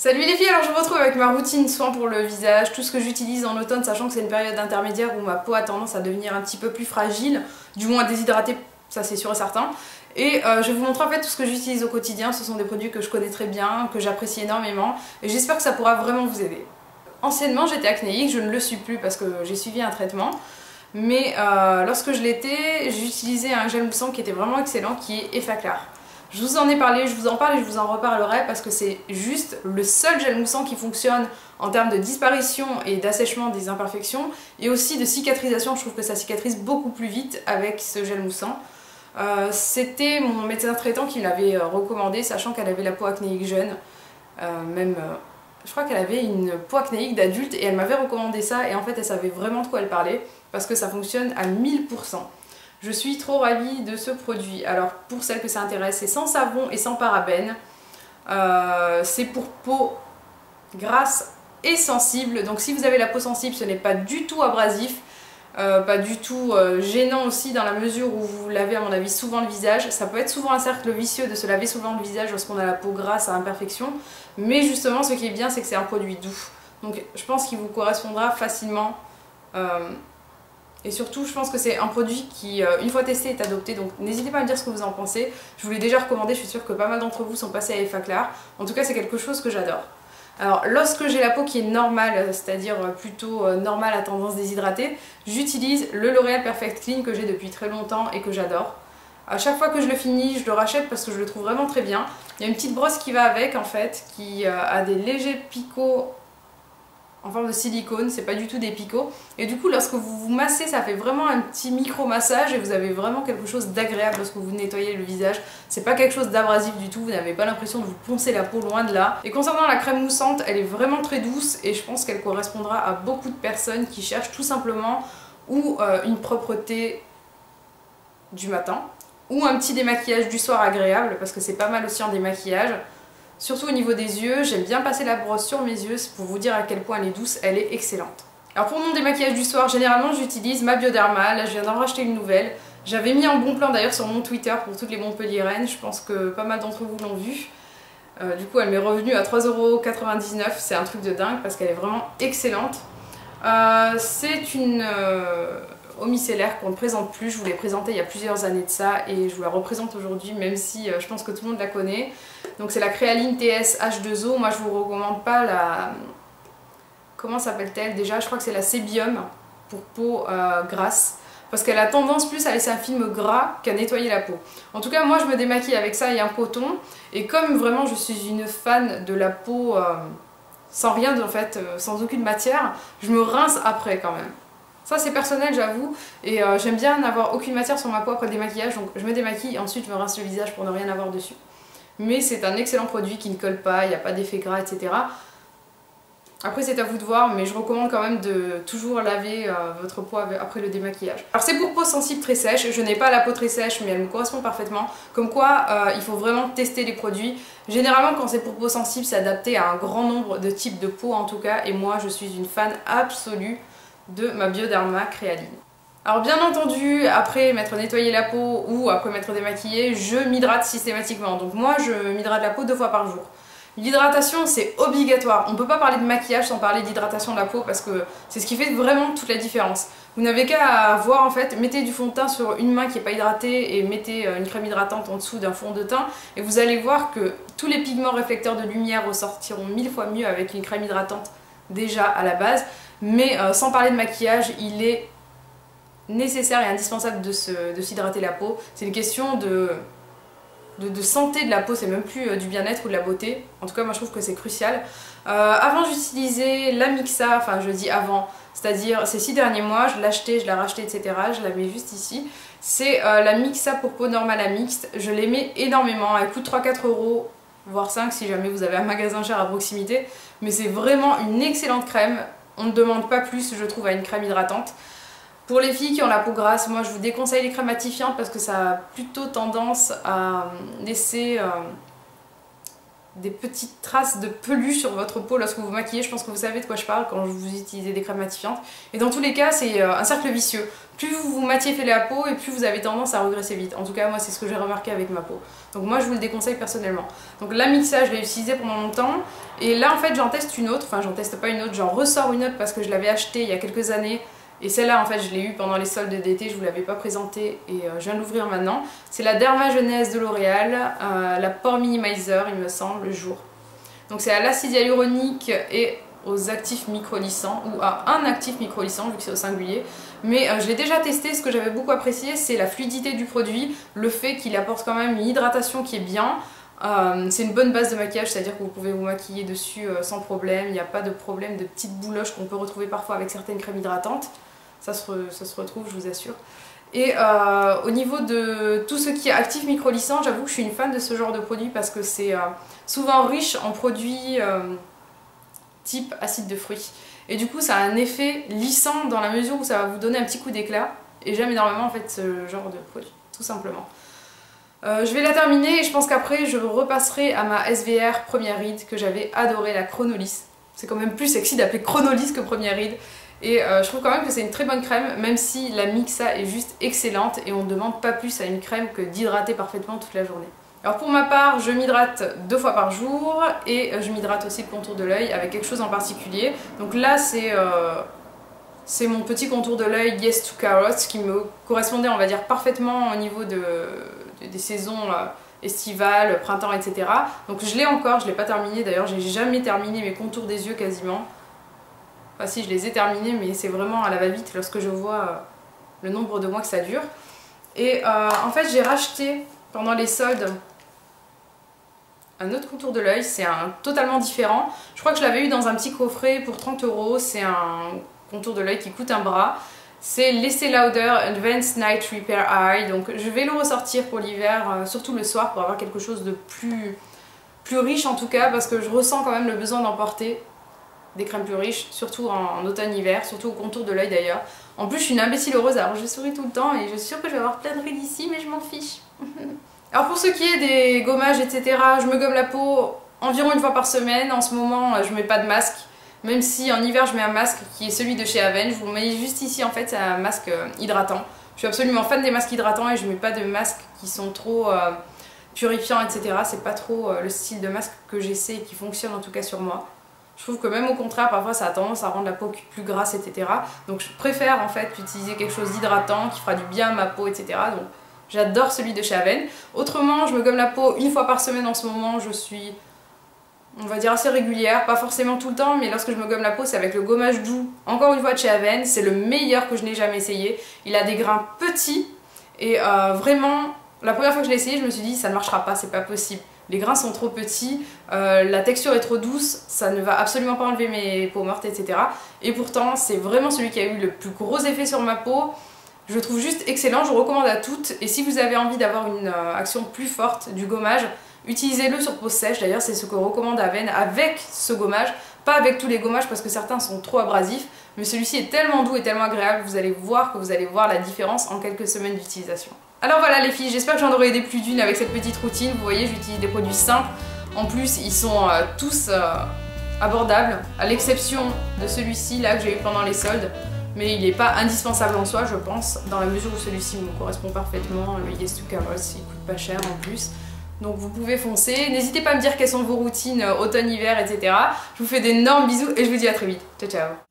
Salut les filles, alors je vous retrouve avec ma routine soin pour le visage, tout ce que j'utilise en automne, sachant que c'est une période intermédiaire où ma peau a tendance à devenir un petit peu plus fragile, du moins déshydratée, ça c'est sûr et certain. Et je vais vous montrer en fait tout ce que j'utilise au quotidien. Ce sont des produits que je connais très bien, que j'apprécie énormément, et j'espère que ça pourra vraiment vous aider. Anciennement j'étais acnéique, je ne le suis plus parce que j'ai suivi un traitement, mais lorsque je l'étais, j'utilisais un gel moussant qui était vraiment excellent, qui est Effaclar. Je vous en ai parlé, je vous en parle et je vous en reparlerai parce que c'est juste le seul gel moussant qui fonctionne en termes de disparition et d'assèchement des imperfections et aussi de cicatrisation. Je trouve que ça cicatrise beaucoup plus vite avec ce gel moussant. C'était mon médecin traitant qui l'avait recommandé, sachant qu'elle avait la peau acnéique jeune, je crois qu'elle avait une peau acnéique d'adulte et elle m'avait recommandé ça, et en fait elle savait vraiment de quoi elle parlait parce que ça fonctionne à 1000%. Je suis trop ravie de ce produit. Alors pour celles que ça intéresse, c'est sans savon et sans parabènes. C'est pour peau grasse et sensible. Donc si vous avez la peau sensible, ce n'est pas du tout abrasif, pas du tout gênant aussi, dans la mesure où vous lavez à mon avis souvent le visage. Ça peut être souvent un cercle vicieux de se laver souvent le visage lorsqu'on a la peau grasse à imperfection. Mais justement ce qui est bien, c'est que c'est un produit doux. Donc je pense qu'il vous correspondra facilement. Et surtout, je pense que c'est un produit qui, une fois testé, est adopté. Donc n'hésitez pas à me dire ce que vous en pensez. Je vous l'ai déjà recommandé, je suis sûre que pas mal d'entre vous sont passés à Effaclar. En tout cas, c'est quelque chose que j'adore. Alors, lorsque j'ai la peau qui est normale, c'est-à-dire plutôt normale à tendance déshydratée, j'utilise le L'Oréal Perfect Clean que j'ai depuis très longtemps et que j'adore. À chaque fois que je le finis, je le rachète parce que je le trouve vraiment très bien. Il y a une petite brosse qui va avec, en fait, qui a des légers picots en forme de silicone, c'est pas du tout des picots. Et du coup, lorsque vous vous massez, ça fait vraiment un petit micro-massage et vous avez vraiment quelque chose d'agréable lorsque vous nettoyez le visage. C'est pas quelque chose d'abrasif du tout, vous n'avez pas l'impression de vous poncer la peau, loin de là. Et concernant la crème moussante, elle est vraiment très douce et je pense qu'elle correspondra à beaucoup de personnes qui cherchent tout simplement ou une propreté du matin ou un petit démaquillage du soir agréable, parce que c'est pas mal aussi en démaquillage. Surtout au niveau des yeux, j'aime bien passer la brosse sur mes yeux, c'est pour vous dire à quel point elle est douce, elle est excellente. Alors pour mon démaquillage du soir, généralement j'utilise ma Bioderma, là je viens d'en racheter une nouvelle. J'avais mis en bon plan d'ailleurs sur mon Twitter pour toutes les Montpelliéraines, je pense que pas mal d'entre vous l'ont vu. Du coup elle m'est revenue à 3,99 €, c'est un truc de dingue parce qu'elle est vraiment excellente. C'est une eau micellaire qu'on ne présente plus, je vous l'ai présentée il y a plusieurs années de ça et je vous la représente aujourd'hui, même si je pense que tout le monde la connaît. Donc c'est la Créaline TS H2O. Moi je vous recommande pas la... Comment s'appelle-t-elle déjà? Je crois que c'est la Sébium pour peau grasse, parce qu'elle a tendance plus à laisser un film gras qu'à nettoyer la peau. En tout cas moi je me démaquille avec ça et un coton, et comme vraiment je suis une fan de la peau sans rien en fait, sans aucune matière, je me rince après quand même. Ça c'est personnel j'avoue, et j'aime bien n'avoir aucune matière sur ma peau après le démaquillage, donc je me démaquille et ensuite je me rince le visage pour ne rien avoir dessus. Mais c'est un excellent produit qui ne colle pas, il n'y a pas d'effet gras, etc. Après c'est à vous de voir, mais je recommande quand même de toujours laver votre peau après le démaquillage. Alors c'est pour peau sensible très sèche, je n'ai pas la peau très sèche mais elle me correspond parfaitement. Comme quoi il faut vraiment tester les produits. Généralement quand c'est pour peau sensible, c'est adapté à un grand nombre de types de peau en tout cas, et moi je suis une fan absolue de ma Bioderma Créaline. Alors bien entendu, après m'être nettoyé la peau ou après m'être démaquillée, je m'hydrate systématiquement. Donc moi je m'hydrate la peau 2 fois par jour. L'hydratation c'est obligatoire, on ne peut pas parler de maquillage sans parler d'hydratation de la peau parce que c'est ce qui fait vraiment toute la différence. Vous n'avez qu'à voir en fait, mettez du fond de teint sur une main qui n'est pas hydratée et mettez une crème hydratante en dessous d'un fond de teint et vous allez voir que tous les pigments réflecteurs de lumière ressortiront 1000 fois mieux avec une crème hydratante déjà à la base. Mais sans parler de maquillage, il est nécessaire et indispensable de s'hydrater la peau. C'est une question de santé de la peau, c'est même plus du bien-être ou de la beauté. En tout cas moi je trouve que c'est crucial. Avant j'utilisais la Mixa, enfin je dis avant, c'est-à-dire ces 6 derniers mois, je l'achetais, je la rachetais, etc. Je la mets juste ici. C'est la Mixa pour peau normale à mixte, je l'aimais énormément, elle coûte 3-4 €, voire 5 si jamais vous avez un magasin cher à proximité. Mais c'est vraiment une excellente crème, on ne demande pas plus je trouve à une crème hydratante. Pour les filles qui ont la peau grasse, moi je vous déconseille les crèmes matifiantes parce que ça a plutôt tendance à laisser des petites traces de peluche sur votre peau lorsque vous vous maquillez. Je pense que vous savez de quoi je parle quand vous utilisez des crèmes matifiantes. Et dans tous les cas, c'est un cercle vicieux. Plus vous vous matifiez la peau et plus vous avez tendance à regresser vite. En tout cas, moi, c'est ce que j'ai remarqué avec ma peau. Donc moi, je vous le déconseille personnellement. Donc la Mixa, je l'ai utilisée pendant longtemps. Et là, en fait, j'en teste une autre. Enfin, j'en teste pas une autre, j'en ressors une autre parce que je l'avais achetée il y a quelques années. Et celle-là, en fait, je l'ai eue pendant les soldes d'été, je vous l'avais pas présentée et je viens de l'ouvrir maintenant. C'est la Derma Jeunesse de L'Oréal, la Pore Minimizer, il me semble, le jour. Donc c'est à l'acide hyaluronique et aux actifs microlissants, ou à un actif microlissant, vu que c'est au singulier. Mais je l'ai déjà testé, ce que j'avais beaucoup apprécié, c'est la fluidité du produit, le fait qu'il apporte quand même une hydratation qui est bien. C'est une bonne base de maquillage, c'est-à-dire que vous pouvez vous maquiller dessus sans problème, il n'y a pas de problème de petites bouloches qu'on peut retrouver parfois avec certaines crèmes hydratantes. Ça se retrouve, je vous assure. Et au niveau de tout ce qui est actif microlissant, j'avoue que je suis une fan de ce genre de produit parce que c'est souvent riche en produits type acide de fruits. Et du coup, ça a un effet lissant dans la mesure où ça va vous donner un petit coup d'éclat. Et j'aime énormément en fait ce genre de produit, tout simplement. Je vais la terminer et je pense qu'après je repasserai à ma SVR Première Ride que j'avais adoré, la Chronolis. C'est quand même plus sexy d'appeler Chronolis que Première Ride. Et je trouve quand même que c'est une très bonne crème, même si la Mixa est juste excellente et on ne demande pas plus à une crème que d'hydrater parfaitement toute la journée. Alors pour ma part, je m'hydrate 2 fois par jour et je m'hydrate aussi le contour de l'œil avec quelque chose en particulier. Donc là c'est mon petit contour de l'œil Yes to Carrots qui me correspondait, on va dire, parfaitement au niveau des saisons estivales, printemps, etc. Donc je l'ai encore, je ne l'ai pas terminé, d'ailleurs j'ai jamais terminé mes contours des yeux quasiment. Enfin si, je les ai terminés, mais c'est vraiment à la va-vite lorsque je vois le nombre de mois que ça dure. Et en fait j'ai racheté pendant les soldes un autre contour de l'œil, c'est totalement différent. Je crois que je l'avais eu dans un petit coffret pour 30 €, c'est un contour de l'œil qui coûte un bras. C'est l'Estée Lauder Advanced Night Repair Eye, donc je vais le ressortir pour l'hiver, surtout le soir pour avoir quelque chose de plus riche en tout cas, parce que je ressens quand même le besoin d'emporter des crèmes plus riches, surtout en automne-hiver, surtout au contour de l'œil d'ailleurs. En plus je suis une imbécile heureuse, alors je souris tout le temps et je suis sûre que je vais avoir plein de rides ici, mais je m'en fiche. Alors pour ce qui est des gommages etc, je me gomme la peau environ une fois par semaine. En ce moment je mets pas de masque, même si en hiver je mets un masque qui est celui de chez Aven. Je vous le mets juste ici, en fait c'est un masque hydratant. Je suis absolument fan des masques hydratants et je mets pas de masques qui sont trop purifiants etc. C'est pas trop le style de masque que j'essaie et qui fonctionne en tout cas sur moi. Je trouve que même au contraire, parfois ça a tendance à rendre la peau plus grasse, etc. Donc je préfère en fait utiliser quelque chose d'hydratant qui fera du bien à ma peau, etc. Donc j'adore celui de chez Aven. Autrement, je me gomme la peau une fois par semaine en ce moment. Je suis, on va dire, assez régulière. Pas forcément tout le temps, mais lorsque je me gomme la peau, c'est avec le gommage doux. Encore une fois de chez Aven. C'est le meilleur que je n'ai jamais essayé. Il a des grains petits. Et vraiment, la première fois que je l'ai essayé, je me suis dit, ça ne marchera pas, c'est pas possible. Les grains sont trop petits, la texture est trop douce, ça ne va absolument pas enlever mes peaux mortes, etc. Et pourtant, c'est vraiment celui qui a eu le plus gros effet sur ma peau. Je le trouve juste excellent, je vous recommande à toutes. Et si vous avez envie d'avoir une action plus forte du gommage, utilisez-le sur peau sèche. D'ailleurs, c'est ce que recommande Aven avec ce gommage. Pas avec tous les gommages parce que certains sont trop abrasifs. Mais celui-ci est tellement doux et tellement agréable, vous allez voir que vous allez voir la différence en quelques semaines d'utilisation. Alors voilà les filles, j'espère que j'en aurai aidé plus d'une avec cette petite routine. Vous voyez, j'utilise des produits simples. En plus, ils sont tous abordables, à l'exception de celui-ci là que j'ai eu pendant les soldes. Mais il n'est pas indispensable en soi, je pense, dans la mesure où celui-ci me correspond parfaitement. Le Yes to Carrots, il coûte pas cher en plus. Donc vous pouvez foncer. N'hésitez pas à me dire quelles sont vos routines automne-hiver, etc. Je vous fais d'énormes bisous et je vous dis à très vite. Ciao ciao.